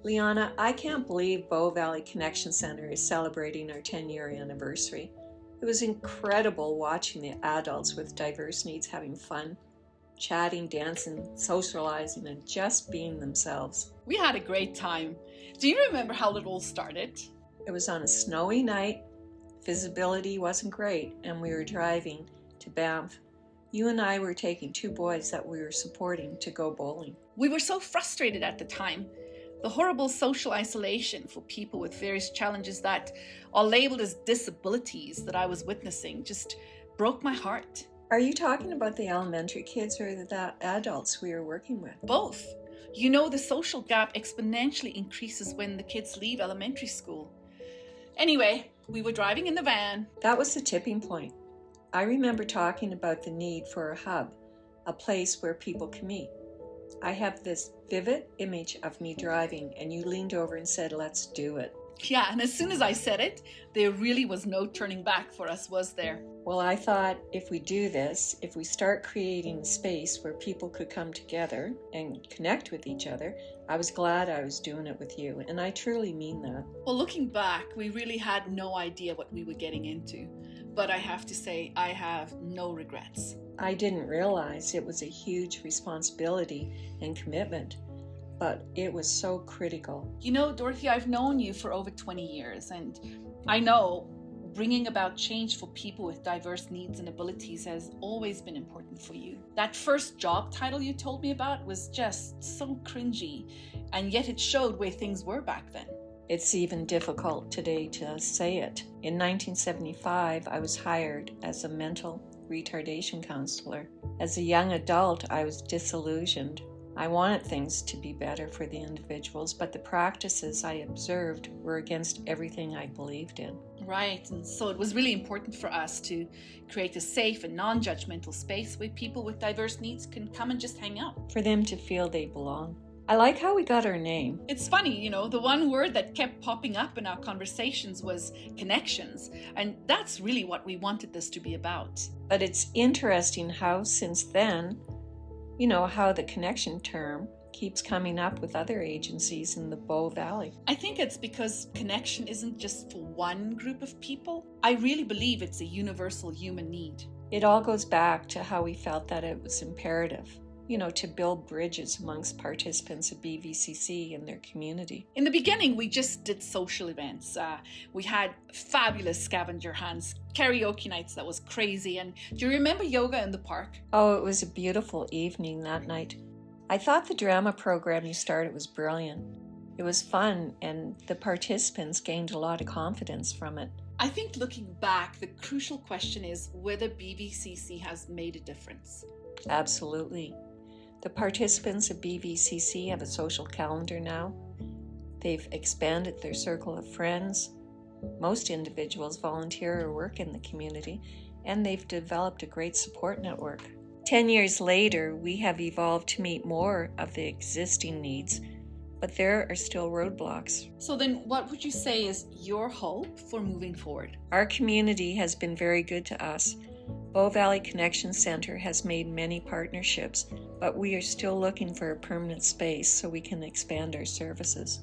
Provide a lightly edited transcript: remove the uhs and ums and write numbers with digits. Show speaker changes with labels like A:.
A: Liana, I can't believe Bow Valley Connection Center is celebrating our 10-year anniversary. It was incredible watching the adults with diverse needs having fun, chatting, dancing, socializing, and just being themselves.
B: We had a great time. Do you remember how it all started?
A: It was on a snowy night, visibility wasn't great, and we were driving to Banff. You and I were taking 2 boys that we were supporting to go bowling.
B: We were so frustrated at the time. The horrible social isolation for people with various challenges that are labeled as disabilities that I was witnessing just broke my heart.
A: Are you talking about the elementary kids or the adults we were working with?
B: Both. You know, the social gap exponentially increases when the kids leave elementary school. Anyway, we were driving in the van.
A: That was the tipping point. I remember talking about the need for a hub, a place where people can meet. I have this vivid image of me driving, and you leaned over and said, "Let's do it."
B: Yeah, and as soon as I said it, there really was no turning back for us, was there?
A: Well, I thought if we do this, if we start creating a space where people could come together and connect with each other, I was glad I was doing it with you, and I truly mean that.
B: Well, looking back, we really had no idea what we were getting into, but I have to say I have no regrets.
A: I didn't realize it was a huge responsibility and commitment, but it was so critical.
B: You know, Dorothy, I've known you for over 20 years, and I know bringing about change for people with diverse needs and abilities has always been important for you. That first job title you told me about was just so cringy, and yet it showed where things were back then.
A: It's even difficult today to say it. In 1975, I was hired as a mental retardation counselor. As a young adult, I was disillusioned. I wanted things to be better for the individuals, but the practices I observed were against everything I believed in.
B: Right, and so it was really important for us to create a safe and non-judgmental space where people with diverse needs can come and just hang out.
A: For them to feel they belong. I like how we got our name.
B: It's funny, you know, the one word that kept popping up in our conversations was connections, and that's really what we wanted this to be about.
A: But it's interesting how since then, you know, how the connection term keeps coming up with other agencies in the Bow Valley.
B: I think it's because connection isn't just for one group of people. I really believe it's a universal human need.
A: It all goes back to how we felt that it was imperative, you know, to build bridges amongst participants of BVCC and their community.
B: In the beginning, we just did social events. We had fabulous scavenger hunts, karaoke nights that was crazy. And do you remember yoga in the park?
A: Oh, it was a beautiful evening that night. I thought the drama program you started was brilliant. It was fun, and the participants gained a lot of confidence from it.
B: I think looking back, the crucial question is whether BVCC has made a difference.
A: Absolutely. The participants of BVCC have a social calendar now. They've expanded their circle of friends. Most individuals volunteer or work in the community, and they've developed a great support network. 10 years later, we have evolved to meet more of the existing needs, but there are still roadblocks.
B: So then what would you say is your hope for moving forward?
A: Our community has been very good to us. Bow Valley Connection Center has made many partnerships, but we are still looking for a permanent space so we can expand our services.